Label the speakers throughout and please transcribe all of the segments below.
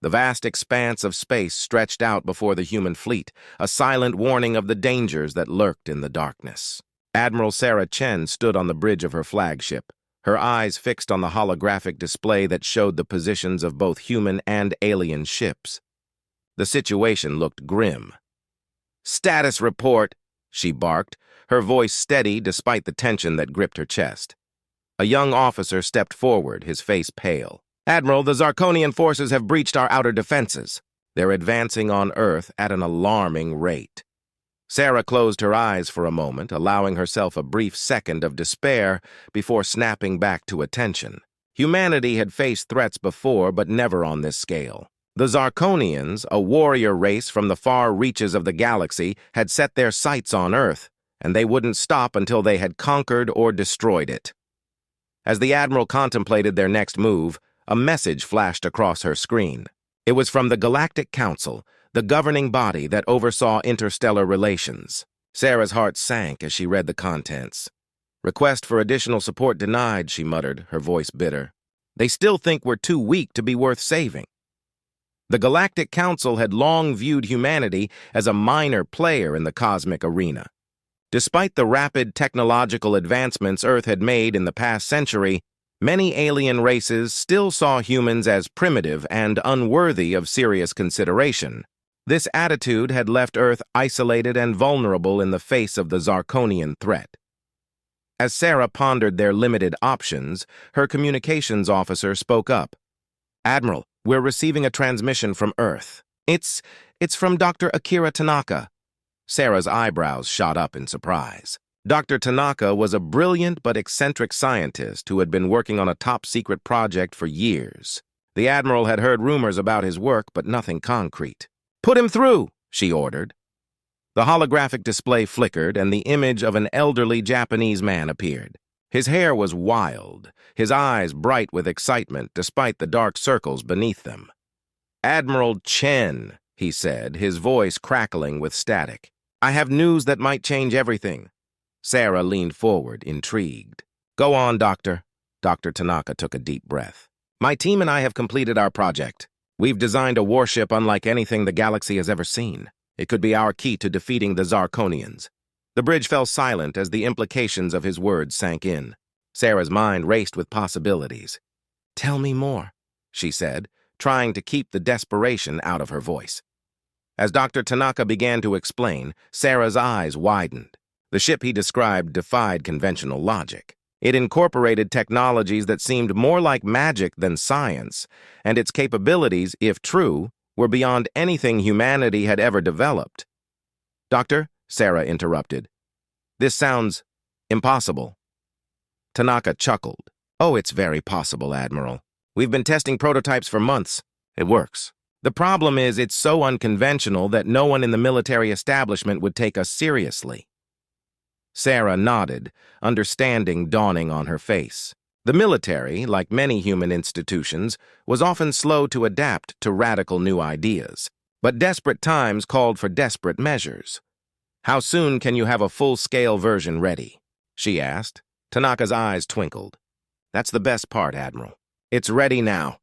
Speaker 1: The vast expanse of space stretched out before the human fleet, a silent warning of the dangers that lurked in the darkness. Admiral Sarah Chen stood on the bridge of her flagship, her eyes fixed on the holographic display that showed the positions of both human and alien ships. The situation looked grim. "Status report," she barked, her voice steady despite the tension that gripped her chest. A young officer stepped forward, his face pale. "Admiral, the Zarkonian forces have breached our outer defenses. They're advancing on Earth at an alarming rate." Sarah closed her eyes for a moment, allowing herself a brief second of despair before snapping back to attention. Humanity had faced threats before, but never on this scale. The Zarkonians, a warrior race from the far reaches of the galaxy, had set their sights on Earth, and they wouldn't stop until they had conquered or destroyed it. As the Admiral contemplated their next move, a message flashed across her screen. It was from the Galactic Council, the governing body that oversaw interstellar relations. Sarah's heart sank as she read the contents. "Request for additional support denied," she muttered, her voice bitter. "They still think we're too weak to be worth saving." The Galactic Council had long viewed humanity as a minor player in the cosmic arena. Despite the rapid technological advancements Earth had made in the past century, many alien races still saw humans as primitive and unworthy of serious consideration. This attitude had left Earth isolated and vulnerable in the face of the Zarkonian threat. As Sarah pondered their limited options, her communications officer spoke up. "Admiral, we're receiving a transmission from Earth. It's from Dr. Akira Tanaka." Sarah's eyebrows shot up in surprise. Dr. Tanaka was a brilliant but eccentric scientist who had been working on a top-secret project for years. The Admiral had heard rumors about his work, but nothing concrete. "Put him through," she ordered. The holographic display flickered, and the image of an elderly Japanese man appeared. His hair was wild, his eyes bright with excitement despite the dark circles beneath them. "Admiral Chen," he said, his voice crackling with static. "I have news that might change everything." Sarah leaned forward, intrigued. "Go on, Doctor." Dr. Tanaka took a deep breath. "My team and I have completed our project. We've designed a warship unlike anything the galaxy has ever seen. It could be our key to defeating the Zarkonians." The bridge fell silent as the implications of his words sank in. Sarah's mind raced with possibilities. "Tell me more," she said, trying to keep the desperation out of her voice. As Dr. Tanaka began to explain, Sarah's eyes widened. The ship he described defied conventional logic. It incorporated technologies that seemed more like magic than science, and its capabilities, if true, were beyond anything humanity had ever developed. "Doctor," Sarah interrupted, "this sounds impossible." Tanaka chuckled. "Oh, it's very possible, Admiral. We've been testing prototypes for months. It works. The problem is it's so unconventional that no one in the military establishment would take us seriously." Sarah nodded, understanding dawning on her face. The military, like many human institutions, was often slow to adapt to radical new ideas. But desperate times called for desperate measures. "How soon can you have a full-scale version ready?" she asked. Tanaka's eyes twinkled. "That's the best part, Admiral. It's ready now."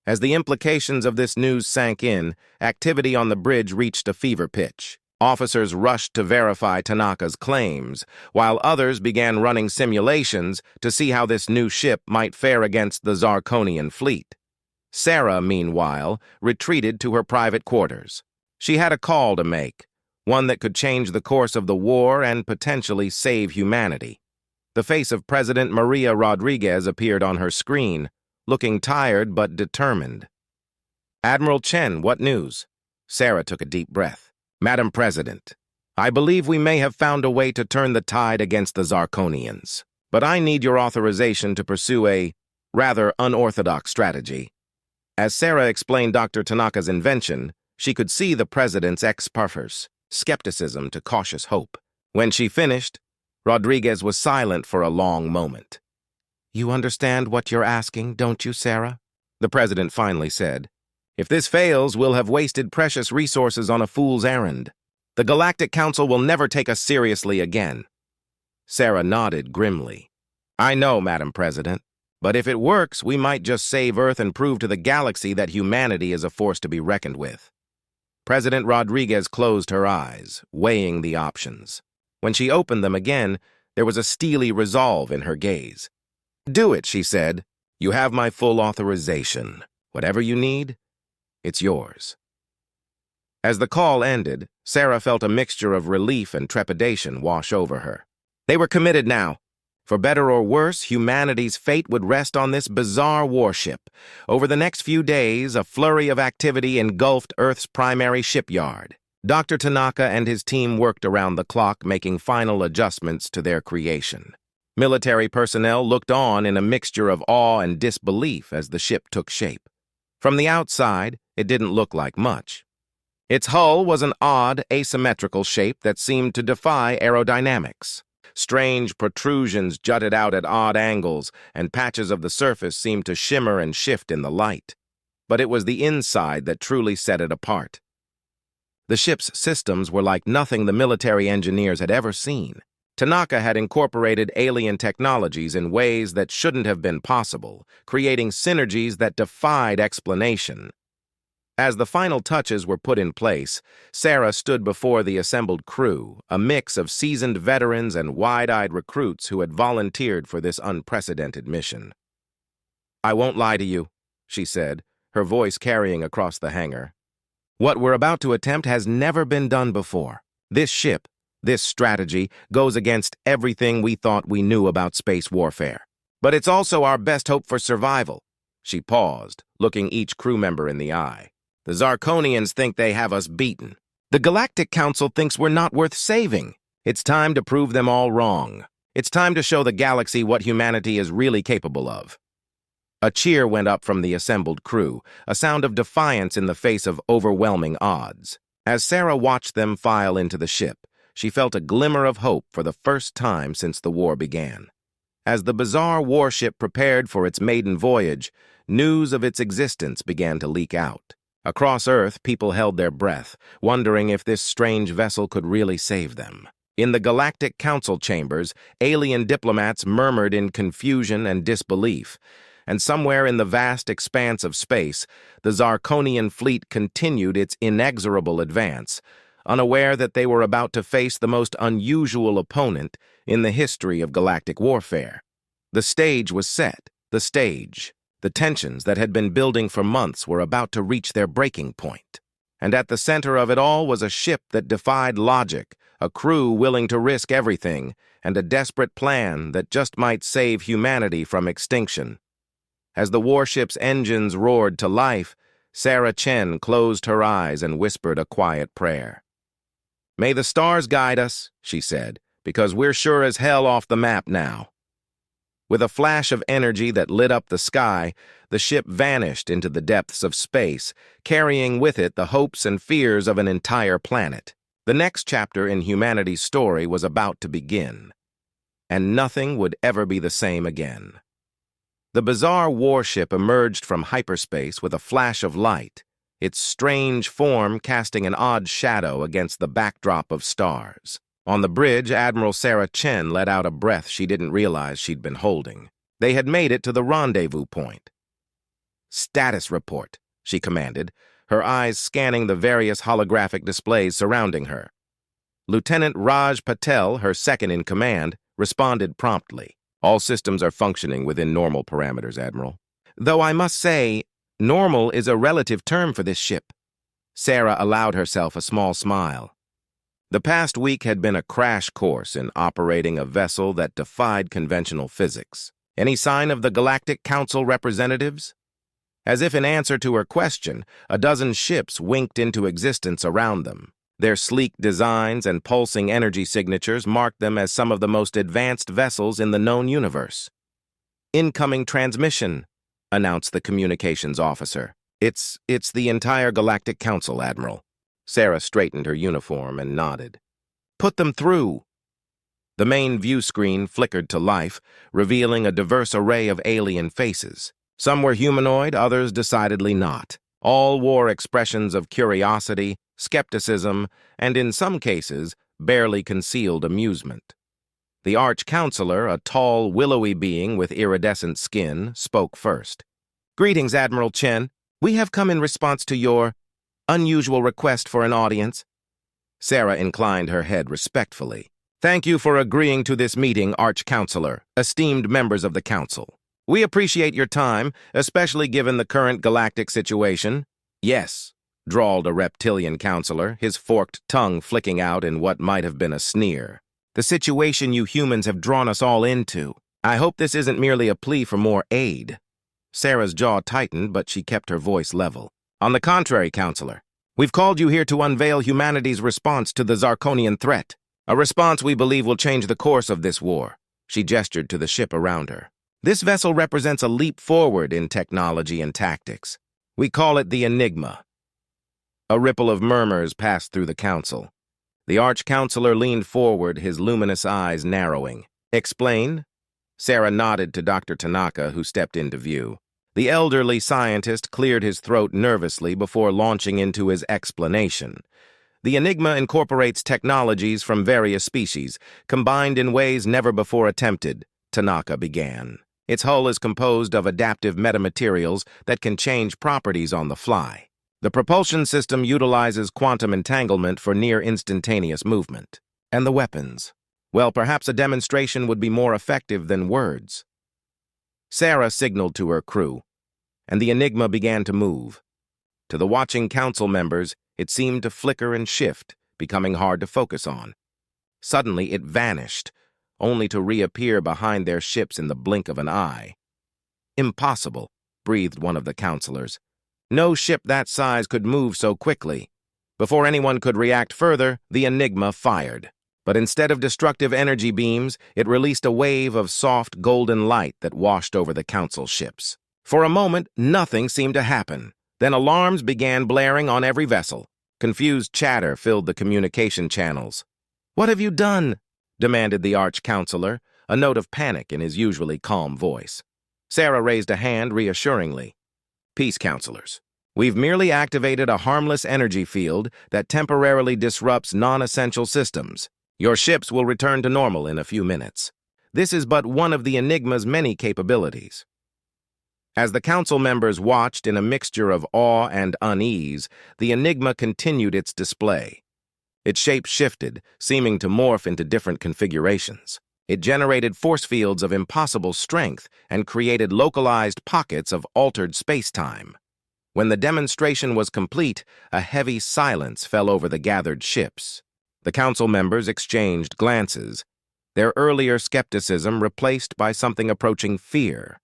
Speaker 1: As the implications of this news sank in, activity on the bridge reached a fever pitch. Officers rushed to verify Tanaka's claims, while others began running simulations to see how this new ship might fare against the Zarkonian fleet. Sarah, meanwhile, retreated to her private quarters. She had a call to make, one that could change the course of the war and potentially save humanity. The face of President Maria Rodriguez appeared on her screen, looking tired but determined. "Admiral Chen, what news?" Sarah took a deep breath. "Madam President, I believe we may have found a way to turn the tide against the Zarkonians, but I need your authorization to pursue a rather unorthodox strategy." As Sarah explained Dr. Tanaka's invention, she could see the president's ex-puffers, skepticism to cautious hope. When she finished, Rodriguez was silent for a long moment. "You understand what you're asking, don't you, Sarah?" the president finally said. "If this fails, we'll have wasted precious resources on a fool's errand. The Galactic Council will never take us seriously again." Sarah nodded grimly. "I know, Madam President. But if it works, we might just save Earth and prove to the galaxy that humanity is a force to be reckoned with. President Rodriguez closed her eyes, weighing the options. When she opened them again, there was a steely resolve in her gaze. "Do it," she said. "You have my full authorization. Whatever you need, it's yours." As the call ended, Sarah felt a mixture of relief and trepidation wash over her. They were committed now. For better or worse, humanity's fate would rest on this bizarre warship. Over the next few days, a flurry of activity engulfed Earth's primary shipyard. Dr. Tanaka and his team worked around the clock, making final adjustments to their creation. Military personnel looked on in a mixture of awe and disbelief as the ship took shape. From the outside, it didn't look like much. Its hull was an odd, asymmetrical shape that seemed to defy aerodynamics. Strange protrusions jutted out at odd angles, and patches of the surface seemed to shimmer and shift in the light. But it was the inside that truly set it apart. The ship's systems were like nothing the military engineers had ever seen. Tanaka had incorporated alien technologies in ways that shouldn't have been possible, creating synergies that defied explanation. As the final touches were put in place, Sarah stood before the assembled crew, a mix of seasoned veterans and wide-eyed recruits who had volunteered for this unprecedented mission. "I won't lie to you," she said, her voice carrying across the hangar. "What we're about to attempt has never been done before. This ship, this strategy, goes against everything we thought we knew about space warfare. But it's also our best hope for survival." She paused, looking each crew member in the eye. "The Zarkonians think they have us beaten. The Galactic Council thinks we're not worth saving. It's time to prove them all wrong. It's time to show the galaxy what humanity is really capable of." A cheer went up from the assembled crew, a sound of defiance in the face of overwhelming odds. As Sarah watched them file into the ship, she felt a glimmer of hope for the first time since the war began. As the bizarre warship prepared for its maiden voyage, news of its existence began to leak out. Across Earth, people held their breath, wondering if this strange vessel could really save them. In the Galactic Council chambers, alien diplomats murmured in confusion and disbelief, and somewhere in the vast expanse of space, the Zarkonian fleet continued its inexorable advance, unaware that they were about to face the most unusual opponent in the history of galactic warfare. The stage was set, the stage. The tensions that had been building for months were about to reach their breaking point. And at the center of it all was a ship that defied logic, a crew willing to risk everything, and a desperate plan that just might save humanity from extinction. As the warship's engines roared to life, Sarah Chen closed her eyes and whispered a quiet prayer. "May the stars guide us," she said, "because we're sure as hell off the map now." With a flash of energy that lit up the sky, the ship vanished into the depths of space, carrying with it the hopes and fears of an entire planet. The next chapter in humanity's story was about to begin, and nothing would ever be the same again. The bizarre warship emerged from hyperspace with a flash of light, its strange form casting an odd shadow against the backdrop of stars. On the bridge, Admiral Sarah Chen let out a breath she didn't realize she'd been holding. They had made it to the rendezvous point. "Status report," she commanded, her eyes scanning the various holographic displays surrounding her. Lieutenant Raj Patel, her second in command, responded promptly. "All systems are functioning within normal parameters, Admiral. Though I must say, normal is a relative term for this ship." Sarah allowed herself a small smile. The past week had been a crash course in operating a vessel that defied conventional physics. Any sign of the Galactic Council representatives? As if in answer to her question, a dozen ships winked into existence around them. Their sleek designs and pulsing energy signatures marked them as some of the most advanced vessels in the known universe. "Incoming transmission," announced the communications officer. It's the entire Galactic Council, Admiral." Sarah straightened her uniform and nodded. "Put them through." The main view screen flickered to life, revealing a diverse array of alien faces. Some were humanoid, others decidedly not. All wore expressions of curiosity, skepticism, and in some cases, barely concealed amusement. The Arch-Counselor, a tall, willowy being with iridescent skin, spoke first. "Greetings, Admiral Chen. We have come in response to your unusual request for an audience." Sarah inclined her head respectfully. "Thank you for agreeing to this meeting, Arch-Counselor, esteemed members of the Council. We appreciate your time, especially given the current galactic situation." "Yes," drawled a reptilian counselor, his forked tongue flicking out in what might have been a sneer. "The situation you humans have drawn us all into. I hope this isn't merely a plea for more aid." Sarah's jaw tightened, but she kept her voice level. "On the contrary, Counselor, we've called you here to unveil humanity's response to the Zarkonian threat. A response we believe will change the course of this war." She gestured to the ship around her. "This vessel represents a leap forward in technology and tactics. We call it the Enigma." A ripple of murmurs passed through the council. The Arch-Counselor leaned forward, his luminous eyes narrowing. "Explain?" Sarah nodded to Dr. Tanaka, who stepped into view. The elderly scientist cleared his throat nervously before launching into his explanation. "The Enigma incorporates technologies from various species, combined in ways never before attempted," Tanaka began. "Its hull is composed of adaptive metamaterials that can change properties on the fly. The propulsion system utilizes quantum entanglement for near-instantaneous movement. And the weapons? Well, perhaps a demonstration would be more effective than words." Sarah signaled to her crew, and the Enigma began to move. To the watching council members, it seemed to flicker and shift, becoming hard to focus on. Suddenly, it vanished, only to reappear behind their ships in the blink of an eye. "Impossible," breathed one of the counselors. "No ship that size could move so quickly." Before anyone could react further, the Enigma fired. But instead of destructive energy beams, it released a wave of soft golden light that washed over the council ships. For a moment, nothing seemed to happen. Then alarms began blaring on every vessel. Confused chatter filled the communication channels. "What have you done?" demanded the Arch-Counselor, a note of panic in his usually calm voice. Sarah raised a hand reassuringly. "Peace, counselors. We've merely activated a harmless energy field that temporarily disrupts non-essential systems. Your ships will return to normal in a few minutes. This is but one of the Enigma's many capabilities." As the council members watched in a mixture of awe and unease, the Enigma continued its display. Its shape shifted, seeming to morph into different configurations. It generated force fields of impossible strength and created localized pockets of altered space-time. When the demonstration was complete, a heavy silence fell over the gathered ships. The council members exchanged glances, their earlier skepticism replaced by something approaching fear.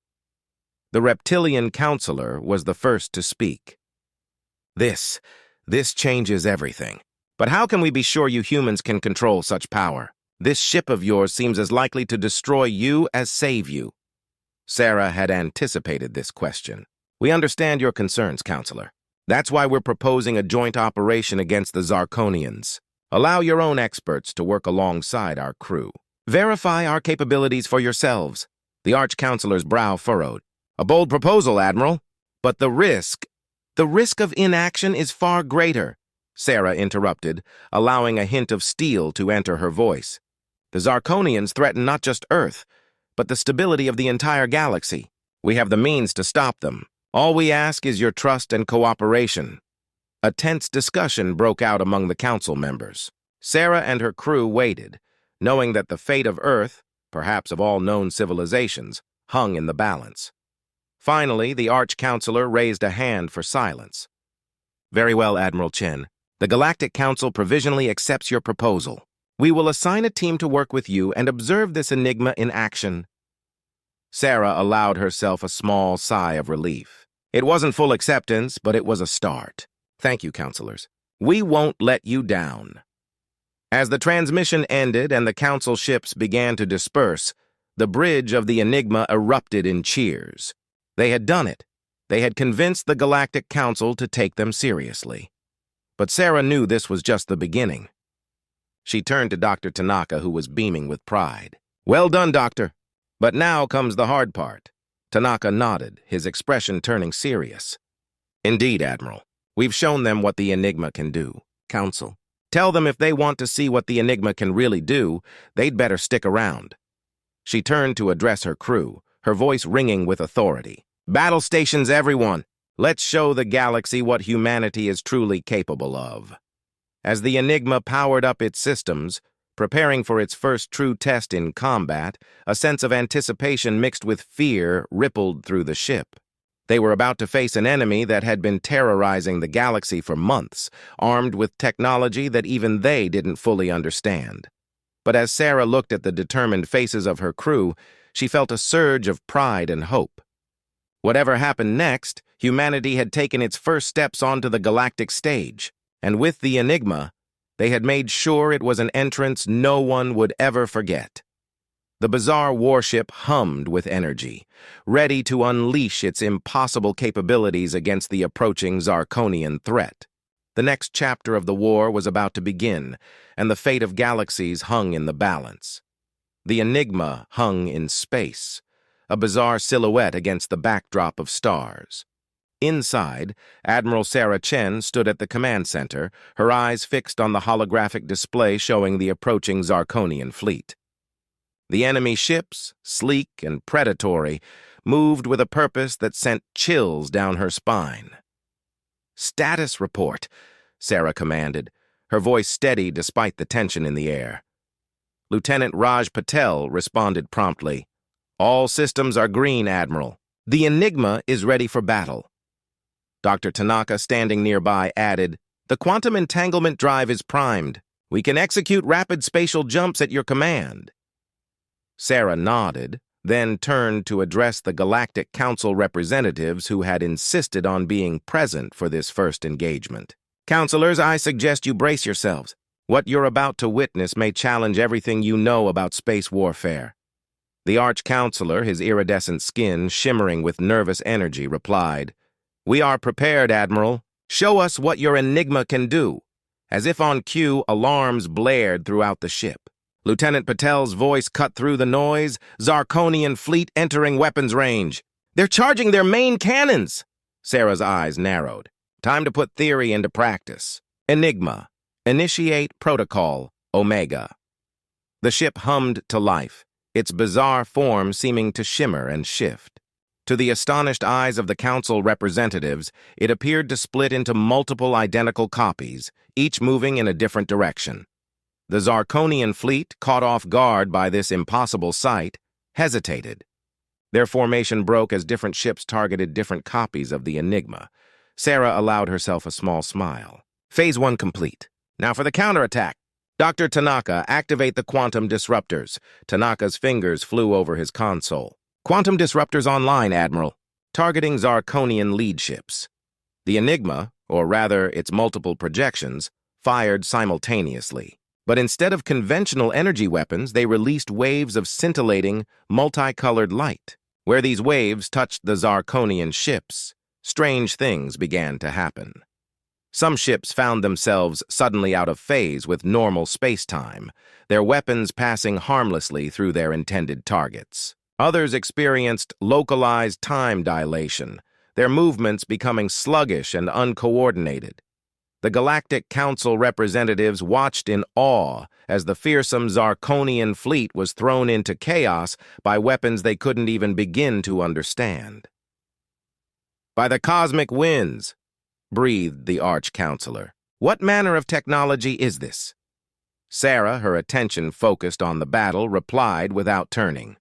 Speaker 1: The reptilian counselor was the first to speak. This changes everything. But how can we be sure you humans can control such power? This ship of yours seems as likely to destroy you as save you." Sarah had anticipated this question. "We understand your concerns, Counselor. That's why we're proposing a joint operation against the Zarkonians. Allow your own experts to work alongside our crew. Verify our capabilities for yourselves." The Arch-Counselor's brow furrowed. "A bold proposal, Admiral. But the risk of inaction is far greater," Sarah interrupted, allowing a hint of steel to enter her voice. "The Zarkonians threaten not just Earth, but the stability of the entire galaxy. We have the means to stop them. All we ask is your trust and cooperation." A tense discussion broke out among the council members. Sarah and her crew waited, knowing that the fate of Earth, perhaps of all known civilizations, hung in the balance. Finally, the Arch-Counselor raised a hand for silence. "Very well, Admiral Chen. The Galactic Council provisionally accepts your proposal. We will assign a team to work with you and observe this Enigma in action." Sarah allowed herself a small sigh of relief. It wasn't full acceptance, but it was a start. "Thank you, counselors. We won't let you down." As the transmission ended and the council ships began to disperse, the bridge of the Enigma erupted in cheers. They had done it. They had convinced the Galactic Council to take them seriously. But Sarah knew this was just the beginning. She turned to Dr. Tanaka, who was beaming with pride. "Well done, Doctor. But now comes the hard part." Tanaka nodded, his expression turning serious. "Indeed, Admiral. We've shown them what the Enigma can do. Council, Tell them if they want to see what the Enigma can really do, they'd better stick around. She turned to address her crew, her voice ringing with authority. Battle stations, everyone! Let's show the galaxy what humanity is truly capable of. As the Enigma powered up its systems, preparing for its first true test in combat, a sense of anticipation mixed with fear rippled through the ship. They were about to face an enemy that had been terrorizing the galaxy for months, armed with technology that even they didn't fully understand. But as Sarah looked at the determined faces of her crew, she felt a surge of pride and hope. Whatever happened next, humanity had taken its first steps onto the galactic stage, and with the Enigma, they had made sure it was an entrance no one would ever forget. The bizarre warship hummed with energy, ready to unleash its impossible capabilities against the approaching Zarkonian threat. The next chapter of the war was about to begin, and the fate of galaxies hung in the balance. The Enigma hung in space, a bizarre silhouette against the backdrop of stars. Inside, Admiral Sarah Chen stood at the command center, her eyes fixed on the holographic display showing the approaching Zarkonian fleet. The enemy ships, sleek and predatory, moved with a purpose that sent chills down her spine. "Status report," Sarah commanded, her voice steady despite the tension in the air. Lieutenant Raj Patel responded promptly. "All systems are green, Admiral. The Enigma is ready for battle." Dr. Tanaka, standing nearby, added, "The quantum entanglement drive is primed. We can execute rapid spatial jumps at your command." Sarah nodded, then turned to address the Galactic Council representatives who had insisted on being present for this first engagement. "Counselors, I suggest you brace yourselves. What you're about to witness may challenge everything you know about space warfare." The Arch-Counselor, his iridescent skin shimmering with nervous energy, replied, "We are prepared, Admiral. Show us what your Enigma can do." As if on cue, alarms blared throughout the ship. Lieutenant Patel's voice cut through the noise. "Zarkonian fleet entering weapons range. They're charging their main cannons!" Sarah's eyes narrowed. Time to put theory into practice. Enigma. Initiate protocol, Omega. The ship hummed to life, its bizarre form seeming to shimmer and shift. To the astonished eyes of the Council representatives, it appeared to split into multiple identical copies, each moving in a different direction. The Zarkonian fleet, caught off guard by this impossible sight, hesitated. Their formation broke as different ships targeted different copies of the Enigma. Sarah allowed herself a small smile. Phase 1 complete. Now for the counterattack. Dr. Tanaka, activate the quantum disruptors. Tanaka's fingers flew over his console. Quantum disruptors online, Admiral. Targeting Zarkonian lead ships. The Enigma, or rather its multiple projections, fired simultaneously. But instead of conventional energy weapons, they released waves of scintillating, multicolored light. Where these waves touched the Zarkonian ships, strange things began to happen. Some ships found themselves suddenly out of phase with normal space-time, their weapons passing harmlessly through their intended targets. Others experienced localized time dilation, their movements becoming sluggish and uncoordinated. The Galactic Council representatives watched in awe as the fearsome Zarkonian fleet was thrown into chaos by weapons they couldn't even begin to understand. "By the cosmic winds," breathed the Arch-Counselor. "What manner of technology is this?" Sarah, her attention focused on the battle, replied without turning.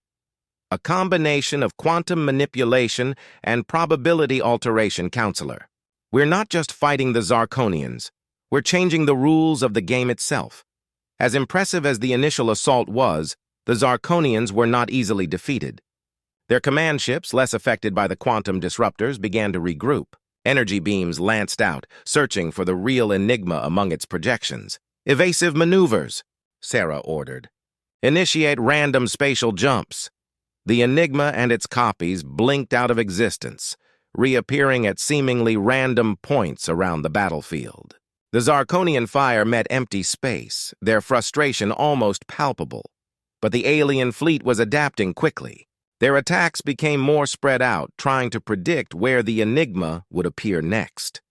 Speaker 1: "A combination of quantum manipulation and probability alteration, Counselor. We're not just fighting the Zarkonians, we're changing the rules of the game itself. As impressive as the initial assault was, the Zarkonians were not easily defeated. Their command ships, less affected by the quantum disruptors, began to regroup. Energy beams lanced out, searching for the real Enigma among its projections. "Evasive maneuvers," Sarah ordered. "Initiate random spatial jumps." The Enigma and its copies blinked out of existence, reappearing at seemingly random points around the battlefield. The Zarkonian fire met empty space, their frustration almost palpable. But the alien fleet was adapting quickly. Their attacks became more spread out, trying to predict where the Enigma would appear next.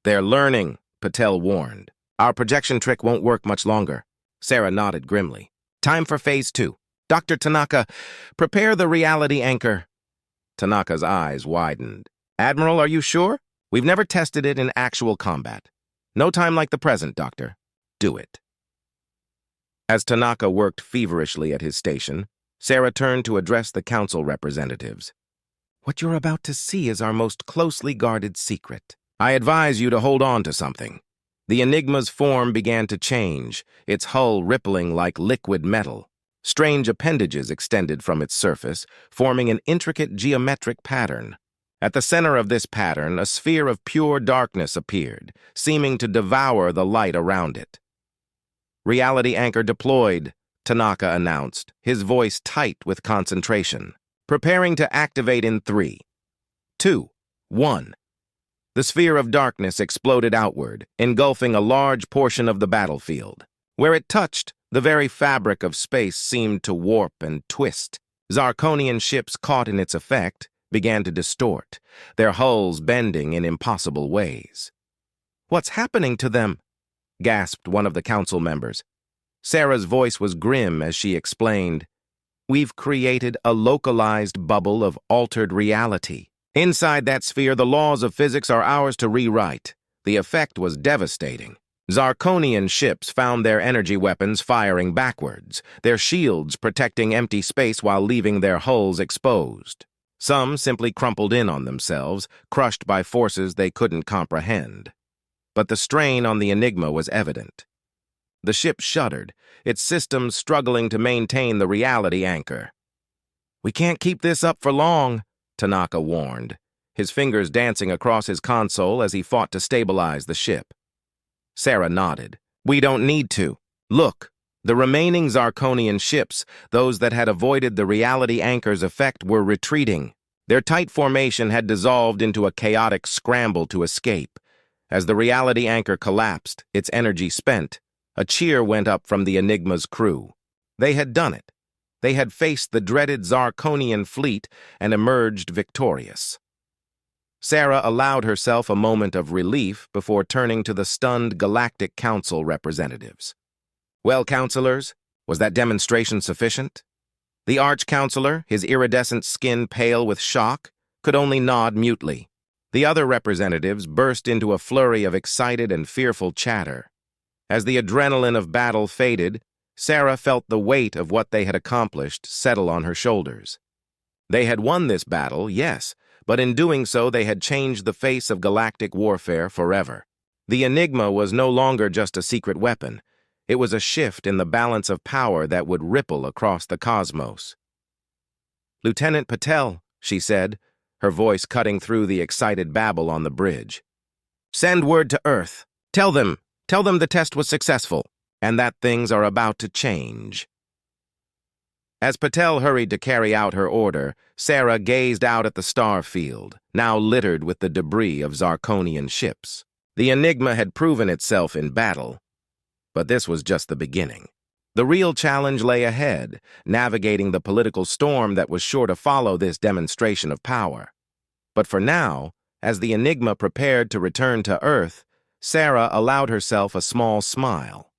Speaker 1: "They're learning," Patel warned. Our projection trick won't work much longer. Sarah nodded grimly. Time for phase 2. Dr. Tanaka, prepare the reality anchor. Tanaka's eyes widened. Admiral, are you sure? We've never tested it in actual combat. No time like the present, Doctor. Do it. As Tanaka worked feverishly at his station, Sarah turned to address the council representatives. What you're about to see is our most closely guarded secret. I advise you to hold on to something. The Enigma's form began to change, its hull rippling like liquid metal. Strange appendages extended from its surface, forming an intricate geometric pattern. At the center of this pattern, a sphere of pure darkness appeared, seeming to devour the light around it. Reality anchor deployed, Tanaka announced, his voice tight with concentration. Preparing to activate in 3, 2, 1. The sphere of darkness exploded outward, engulfing a large portion of the battlefield. Where it touched, the very fabric of space seemed to warp and twist. Zarkonian ships caught in its effect began to distort, their hulls bending in impossible ways. What's happening to them? Gasped one of the council members. Sarah's voice was grim as she explained, We've created a localized bubble of altered reality. Inside that sphere, the laws of physics are ours to rewrite. The effect was devastating. Zarkonian ships found their energy weapons firing backwards, their shields protecting empty space while leaving their hulls exposed. Some simply crumpled in on themselves, crushed by forces they couldn't comprehend. But the strain on the Enigma was evident. The ship shuddered, its systems struggling to maintain the reality anchor. We can't keep this up for long, Tanaka warned, his fingers dancing across his console as he fought to stabilize the ship. Sarah nodded. We don't need to. Look, the remaining Zarkonian ships, those that had avoided the reality anchor's effect, were retreating. Their tight formation had dissolved into a chaotic scramble to escape. As the reality anchor collapsed, its energy spent, a cheer went up from the Enigma's crew. They had done it. They had faced the dreaded Zarkonian fleet and emerged victorious. Sarah allowed herself a moment of relief before turning to the stunned Galactic Council representatives. Well, counselors, was that demonstration sufficient? The Arch-Counselor, his iridescent skin pale with shock, could only nod mutely. The other representatives burst into a flurry of excited and fearful chatter. As the adrenaline of battle faded, Sarah felt the weight of what they had accomplished settle on her shoulders. They had won this battle, yes, but in doing so they had changed the face of galactic warfare forever. The Enigma was no longer just a secret weapon. It was a shift in the balance of power that would ripple across the cosmos. Lieutenant Patel, she said, her voice cutting through the excited babble on the bridge. Send word to Earth. Tell them the test was successful, and that things are about to change. As Patel hurried to carry out her order, Sarah gazed out at the star field, now littered with the debris of Zarkonian ships. The Enigma had proven itself in battle, but this was just the beginning. The real challenge lay ahead, navigating the political storm that was sure to follow this demonstration of power. But for now, as the Enigma prepared to return to Earth, Sarah allowed herself a small smile.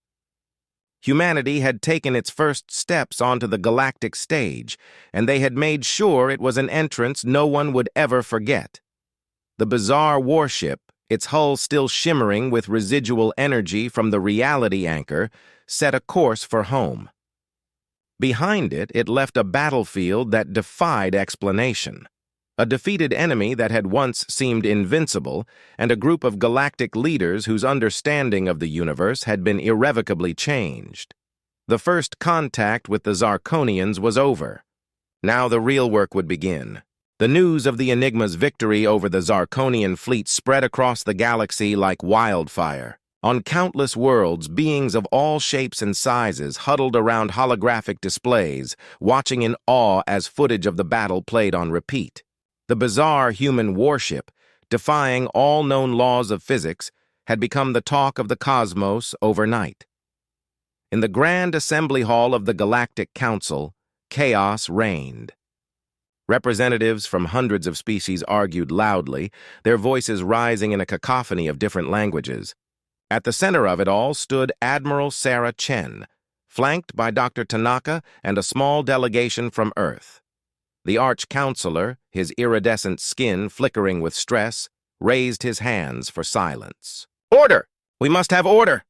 Speaker 1: Humanity had taken its first steps onto the galactic stage, and they had made sure it was an entrance no one would ever forget. The bizarre warship, its hull still shimmering with residual energy from the reality anchor, set a course for home. Behind it, it left a battlefield that defied explanation. A defeated enemy that had once seemed invincible, and a group of galactic leaders whose understanding of the universe had been irrevocably changed. The first contact with the Zarkonians was over. Now the real work would begin. The news of the Enigma's victory over the Zarkonian fleet spread across the galaxy like wildfire. On countless worlds, beings of all shapes and sizes huddled around holographic displays, watching in awe as footage of the battle played on repeat. The bizarre human warship, defying all known laws of physics, had become the talk of the cosmos overnight. In the grand assembly hall of the Galactic Council, chaos reigned. Representatives from hundreds of species argued loudly, their voices rising in a cacophony of different languages. At the center of it all stood Admiral Sarah Chen, flanked by Dr. Tanaka and a small delegation from Earth. The Arch-Counselor, his iridescent skin flickering with stress, raised his hands for silence. "Order! We must have order!"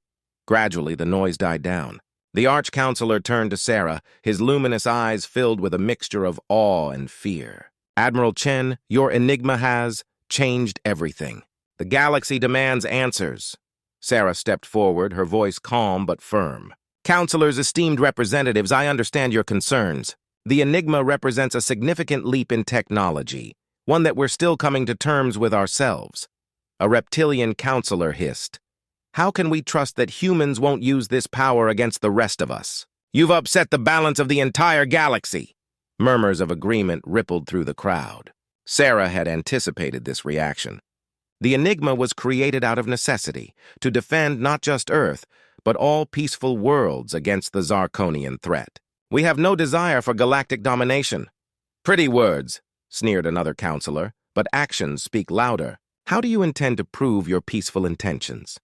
Speaker 1: Gradually, the noise died down. The Arch-Counselor turned to Sarah, his luminous eyes filled with a mixture of awe and fear. "Admiral Chen, your enigma has changed everything. The galaxy demands answers." Sarah stepped forward, her voice calm but firm. "Counselors, esteemed representatives, I understand your concerns. The enigma represents a significant leap in technology, one that we're still coming to terms with ourselves." A reptilian counselor hissed, "How can we trust that humans won't use this power against the rest of us? You've upset the balance of the entire galaxy." Murmurs of agreement rippled through the crowd. Sarah had anticipated this reaction. The enigma was created out of necessity, to defend not just Earth, but all peaceful worlds against the Zarkonian threat. "We have no desire for galactic domination." "Pretty words," sneered another counselor, "but actions speak louder. How do you intend to prove your peaceful intentions?"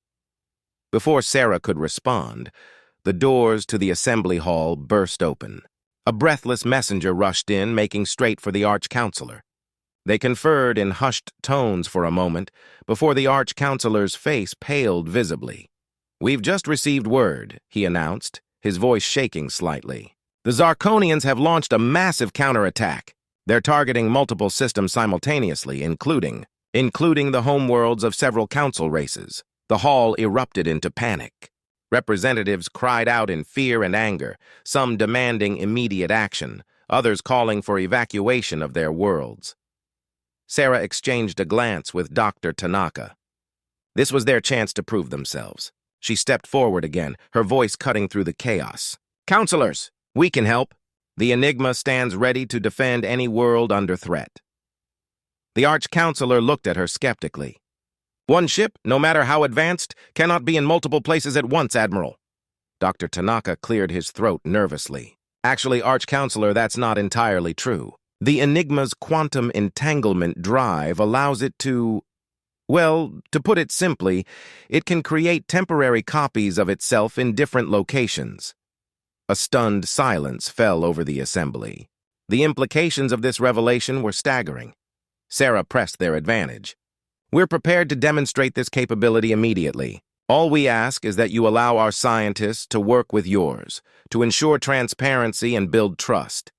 Speaker 1: Before Sarah could respond, the doors to the assembly hall burst open. A breathless messenger rushed in, making straight for the Arch-Counselor. They conferred in hushed tones for a moment before the Arch-Counselor's face paled visibly. "We've just received word," he announced, his voice shaking slightly. "The Zarkonians have launched a massive counterattack. They're targeting multiple systems simultaneously, including the homeworlds of several council races." The hall erupted into panic. Representatives cried out in fear and anger, some demanding immediate action, others calling for evacuation of their worlds. Sarah exchanged a glance with Dr. Tanaka. This was their chance to prove themselves. She stepped forward again, her voice cutting through the chaos. "Counselors, we can help. The Enigma stands ready to defend any world under threat." The Arch-Counselor looked at her skeptically. "One ship, no matter how advanced, cannot be in multiple places at once, Admiral." Dr. Tanaka cleared his throat nervously. "Actually, Arch-Counselor, that's not entirely true. The Enigma's quantum entanglement drive allows it to, well, to put it simply, it can create temporary copies of itself in different locations." A stunned silence fell over the assembly. The implications of this revelation were staggering. Sarah pressed their advantage. "We're prepared to demonstrate this capability immediately. All we ask is that you allow our scientists to work with yours, to ensure transparency and build trust."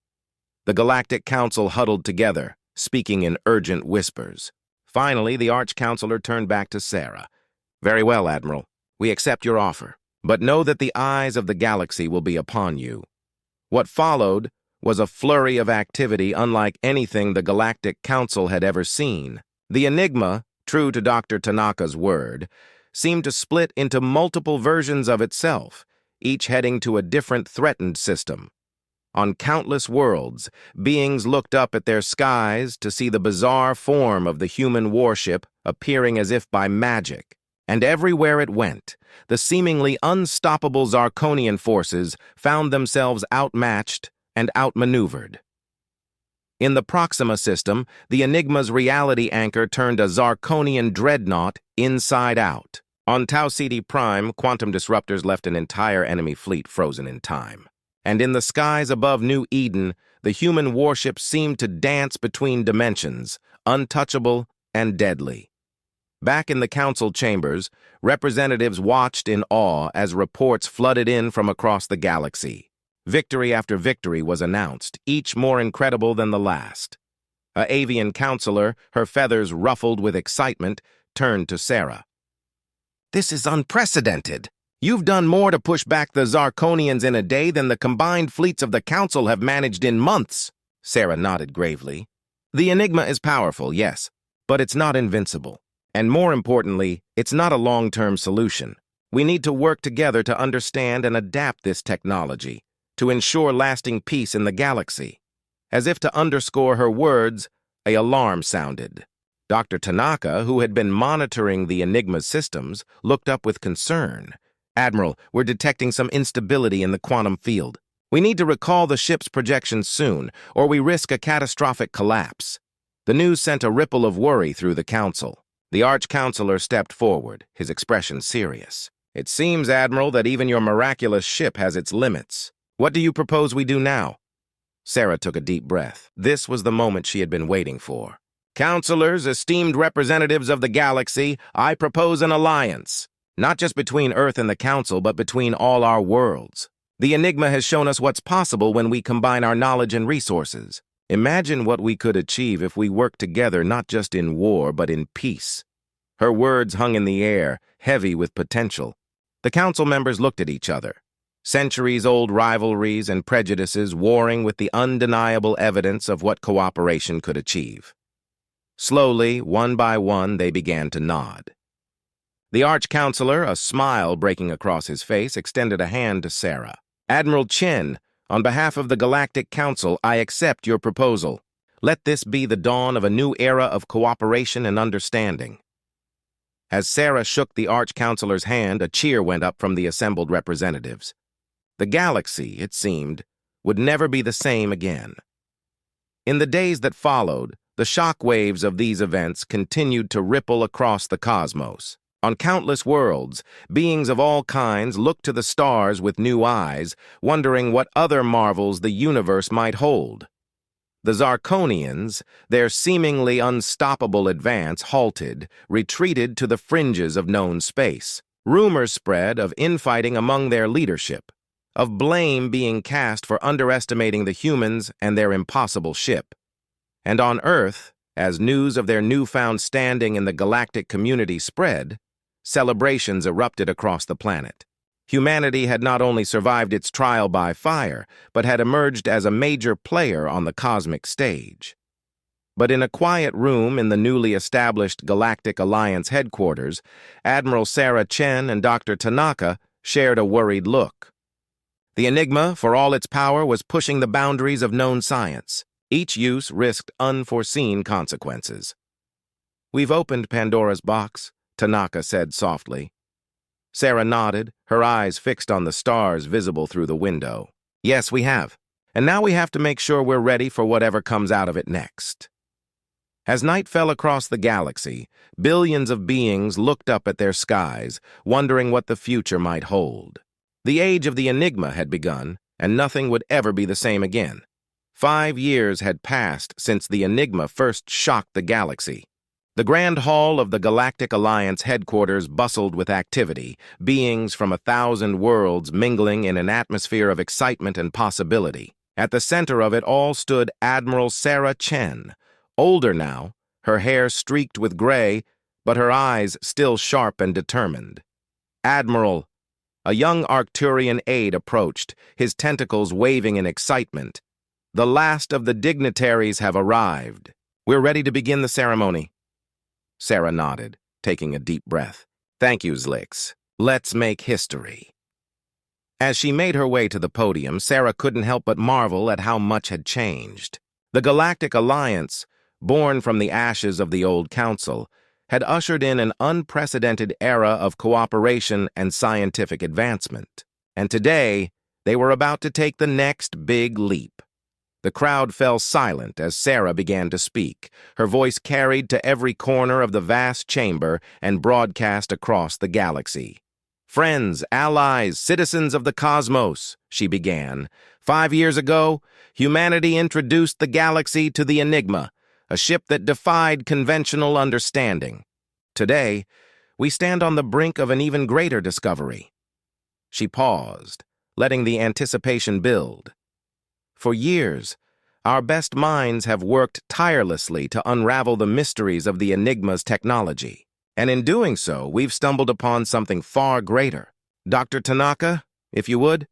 Speaker 1: The Galactic Council huddled together, speaking in urgent whispers. Finally, the Arch-Counselor turned back to Sarah. "Very well, Admiral. We accept your offer. But know that the eyes of the galaxy will be upon you." What followed was a flurry of activity unlike anything the Galactic Council had ever seen. The Enigma, true to Dr. Tanaka's word, seemed to split into multiple versions of itself, each heading to a different threatened system. On countless worlds, beings looked up at their skies to see the bizarre form of the human warship appearing as if by magic. And everywhere it went, the seemingly unstoppable Zarkonian forces found themselves outmatched and outmaneuvered. In the Proxima system, the Enigma's reality anchor turned a Zarkonian dreadnought inside out. On Tau Ceti Prime, quantum disruptors left an entire enemy fleet frozen in time. And in the skies above New Eden, the human warship seemed to dance between dimensions, untouchable and deadly. Back in the council chambers, representatives watched in awe as reports flooded in from across the galaxy. Victory after victory was announced, each more incredible than the last. A avian counselor, her feathers ruffled with excitement, turned to Sarah. "This is unprecedented. You've done more to push back the Zarkonians in a day than the combined fleets of the Council have managed in months." Sarah nodded gravely. "The Enigma is powerful, yes, but it's not invincible. And more importantly, it's not a long-term solution. We need to work together to understand and adapt this technology, to ensure lasting peace in the galaxy." As if to underscore her words, an alarm sounded. Dr. Tanaka, who had been monitoring the Enigma's systems, looked up with concern. "Admiral, we're detecting some instability in the quantum field. We need to recall the ship's projections soon, or we risk a catastrophic collapse." The news sent a ripple of worry through the council. The Arch-Counselor stepped forward, his expression serious. "It seems, Admiral, that even your miraculous ship has its limits. What do you propose we do now?" Sarah took a deep breath. This was the moment she had been waiting for. "Counselors, esteemed representatives of the galaxy, I propose an alliance. Not just between Earth and the Council, but between all our worlds. The Enigma has shown us what's possible when we combine our knowledge and resources. Imagine what we could achieve if we worked together not just in war, but in peace." Her words hung in the air, heavy with potential. The Council members looked at each other. Centuries-old rivalries and prejudices warring with the undeniable evidence of what cooperation could achieve. Slowly, one by one, they began to nod. The Arch-Counselor, a smile breaking across his face, extended a hand to Sarah. "Admiral Chen, on behalf of the Galactic Council, I accept your proposal. Let this be the dawn of a new era of cooperation and understanding." As Sarah shook the Arch-Counselor's hand, a cheer went up from the assembled representatives. The galaxy, it seemed, would never be the same again. In the days that followed, the shock waves of these events continued to ripple across the cosmos. On countless worlds, beings of all kinds looked to the stars with new eyes, wondering what other marvels the universe might hold. The Zarkonians, their seemingly unstoppable advance halted, retreated to the fringes of known space. Rumors spread of infighting among their leadership, of blame being cast for underestimating the humans and their impossible ship. And on Earth, as news of their newfound standing in the galactic community spread, celebrations erupted across the planet. Humanity had not only survived its trial by fire, but had emerged as a major player on the cosmic stage. But in a quiet room in the newly established Galactic Alliance headquarters, Admiral Sarah Chen and Dr. Tanaka shared a worried look. The Enigma, for all its power, was pushing the boundaries of known science. Each use risked unforeseen consequences. "We've opened Pandora's box," Tanaka said softly. Sarah nodded, her eyes fixed on the stars visible through the window. "Yes, we have. And now we have to make sure we're ready for whatever comes out of it next." As night fell across the galaxy, billions of beings looked up at their skies, wondering what the future might hold. The age of the Enigma had begun, and nothing would ever be the same again. 5 years had passed since the Enigma first shocked the galaxy. The Grand Hall of the Galactic Alliance headquarters bustled with activity, beings from 1,000 worlds mingling in an atmosphere of excitement and possibility. At the center of it all stood Admiral Sarah Chen. Older now, her hair streaked with gray, but her eyes still sharp and determined. "Admiral," a young Arcturian aide approached, his tentacles waving in excitement. "The last of the dignitaries have arrived. We're ready to begin the ceremony." Sarah nodded, taking a deep breath. "Thank you, Zlix. Let's make history." As she made her way to the podium, Sarah couldn't help but marvel at how much had changed. The Galactic Alliance, born from the ashes of the old Council, had ushered in an unprecedented era of cooperation and scientific advancement. And today, they were about to take the next big leap. The crowd fell silent as Sarah began to speak, her voice carried to every corner of the vast chamber and broadcast across the galaxy. "Friends, allies, citizens of the cosmos," she began. 5 years ago, humanity introduced the galaxy to the Enigma, a ship that defied conventional understanding. Today, we stand on the brink of an even greater discovery. She paused, letting the anticipation build. For years, our best minds have worked tirelessly to unravel the mysteries of the Enigma's technology. And in doing so, we've stumbled upon something far greater. Dr. Tanaka, if you would.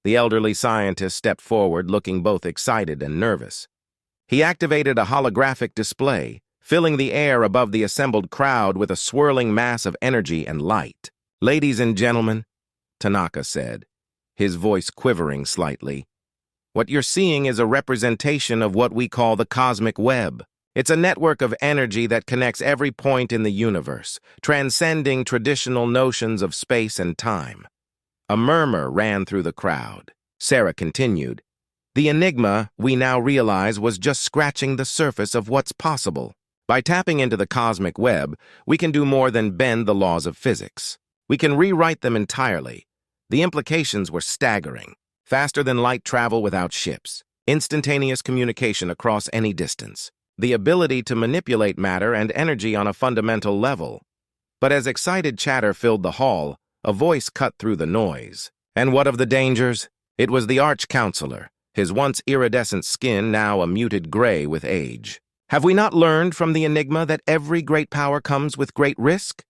Speaker 1: The elderly scientist stepped forward, looking both excited and nervous. He activated a holographic display, filling the air above the assembled crowd with a swirling mass of energy and light. "Ladies and gentlemen," Tanaka said, his voice quivering slightly, "what you're seeing is a representation of what we call the cosmic web. It's a network of energy that connects every point in the universe, transcending traditional notions of space and time." A murmur ran through the crowd. Sarah continued, "The Enigma, we now realize, was just scratching the surface of what's possible. By tapping into the cosmic web, we can do more than bend the laws of physics. We can rewrite them entirely. The implications were staggering. Faster than light travel without ships, instantaneous communication across any distance, the ability to manipulate matter and energy on a fundamental level. But as excited chatter filled the hall, a voice cut through the noise. And what of the dangers? It was the Arch-Counselor, his once iridescent skin now a muted gray with age. Have we not learned from the enigma that every great power comes with great risk?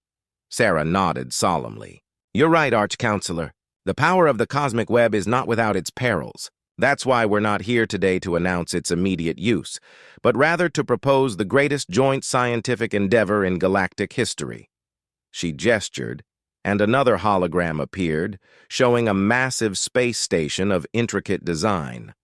Speaker 1: Sarah nodded solemnly. You're right, Arch-Counselor. The power of the cosmic web is not without its perils. That's why we're not here today to announce its immediate use, but rather to propose the greatest joint scientific endeavor in galactic history. She gestured, and another hologram appeared, showing a massive space station of intricate design.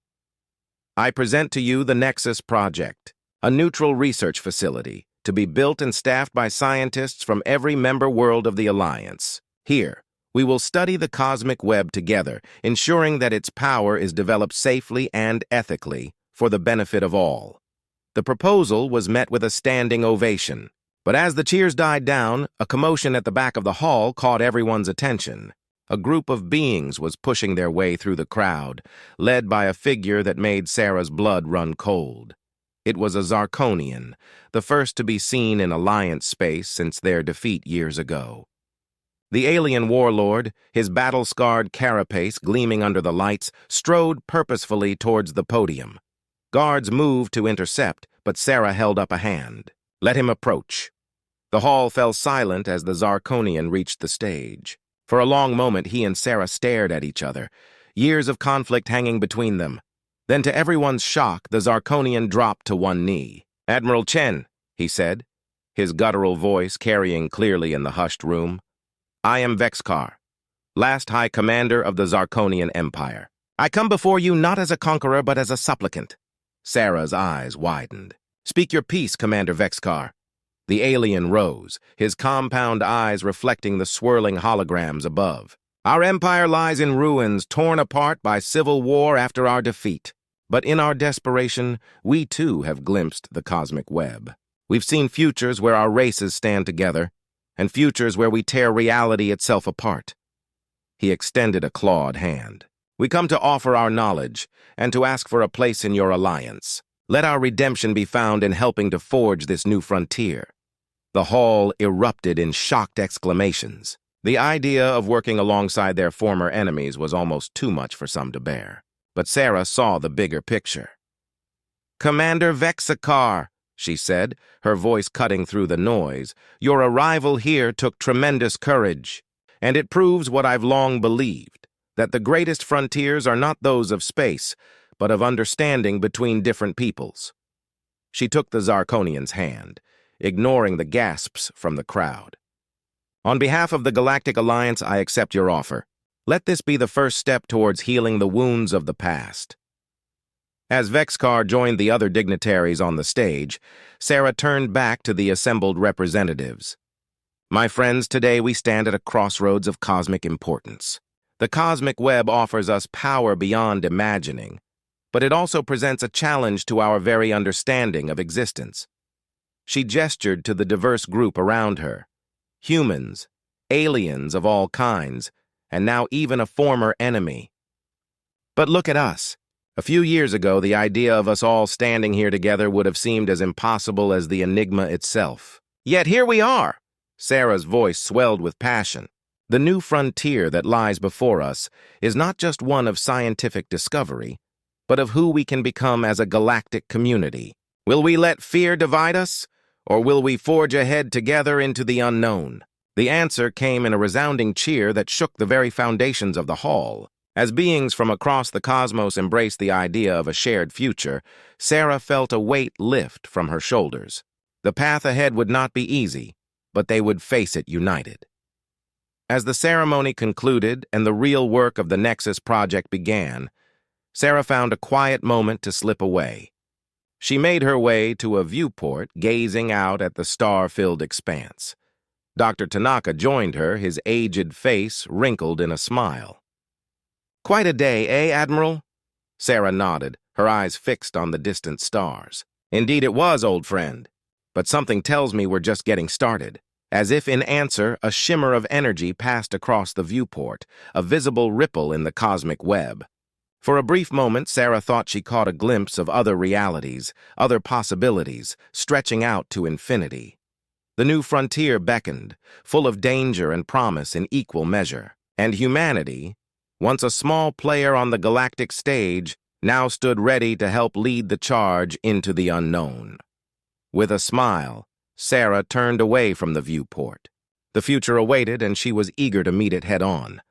Speaker 1: I present to you the Nexus Project, a neutral research facility to be built and staffed by scientists from every member world of the Alliance. Here, we will study the cosmic web together, ensuring that its power is developed safely and ethically for the benefit of all. The proposal was met with a standing ovation, but as the cheers died down, a commotion at the back of the hall caught everyone's attention. A group of beings was pushing their way through the crowd, led by a figure that made Sarah's blood run cold. It was a Zarkonian, the first to be seen in Alliance space since their defeat years ago. The alien warlord, his battle-scarred carapace gleaming under the lights, strode purposefully towards the podium. Guards moved to intercept, but Sarah held up a hand. Let him approach. The hall fell silent as the Zarkonian reached the stage. For a long moment, he and Sarah stared at each other, years of conflict hanging between them. Then, to everyone's shock, the Zarkonian dropped to one knee. Admiral Chen, he said, his guttural voice carrying clearly in the hushed room. I am Vexkar, last High Commander of the Zarkonian Empire. I come before you not as a conqueror, but as a supplicant. Sarah's eyes widened. Speak your peace, Commander Vexkar. The alien rose, his compound eyes reflecting the swirling holograms above. Our empire lies in ruins, torn apart by civil war after our defeat. But in our desperation, we too have glimpsed the cosmic web. We've seen futures where our races stand together, and futures where we tear reality itself apart. He extended a clawed hand. We come to offer our knowledge, and to ask for a place in your alliance. Let our redemption be found in helping to forge this new frontier. The hall erupted in shocked exclamations. The idea of working alongside their former enemies was almost too much for some to bear. But Sarah saw the bigger picture. Commander Vexkar, she said, her voice cutting through the noise, your arrival here took tremendous courage, and it proves what I've long believed, that the greatest frontiers are not those of space, but of understanding between different peoples. She took the Zarkonian's hand, ignoring the gasps from the crowd. On behalf of the Galactic Alliance, I accept your offer. Let this be the first step towards healing the wounds of the past. As Vexkar joined the other dignitaries on the stage, Sarah turned back to the assembled representatives. My friends, today we stand at a crossroads of cosmic importance. The cosmic web offers us power beyond imagining, but it also presents a challenge to our very understanding of existence. She gestured to the diverse group around her. Humans, aliens of all kinds, and now even a former enemy. But look at us. A few years ago, the idea of us all standing here together would have seemed as impossible as the enigma itself. Yet here we are! Sarah's voice swelled with passion. The new frontier that lies before us is not just one of scientific discovery, but of who we can become as a galactic community. Will we let fear divide us, or will we forge ahead together into the unknown? The answer came in a resounding cheer that shook the very foundations of the hall. As beings from across the cosmos embraced the idea of a shared future, Sarah felt a weight lift from her shoulders. The path ahead would not be easy, but they would face it united. As the ceremony concluded and the real work of the Nexus Project began, Sarah found a quiet moment to slip away. She made her way to a viewport, gazing out at the star-filled expanse. Dr. Tanaka joined her, his aged face wrinkled in a smile. Quite a day, eh, Admiral? Sarah nodded, her eyes fixed on the distant stars. Indeed it was, old friend. but something tells me we're just getting started. As if in answer, a shimmer of energy passed across the viewport, a visible ripple in the cosmic web. For a brief moment, Sarah thought she caught a glimpse of other realities, other possibilities, stretching out to infinity. The new frontier beckoned, full of danger and promise in equal measure. And humanity, once a small player on the galactic stage, now stood ready to help lead the charge into the unknown. With a smile, Sarah turned away from the viewport. The future awaited, and she was eager to meet it head-on.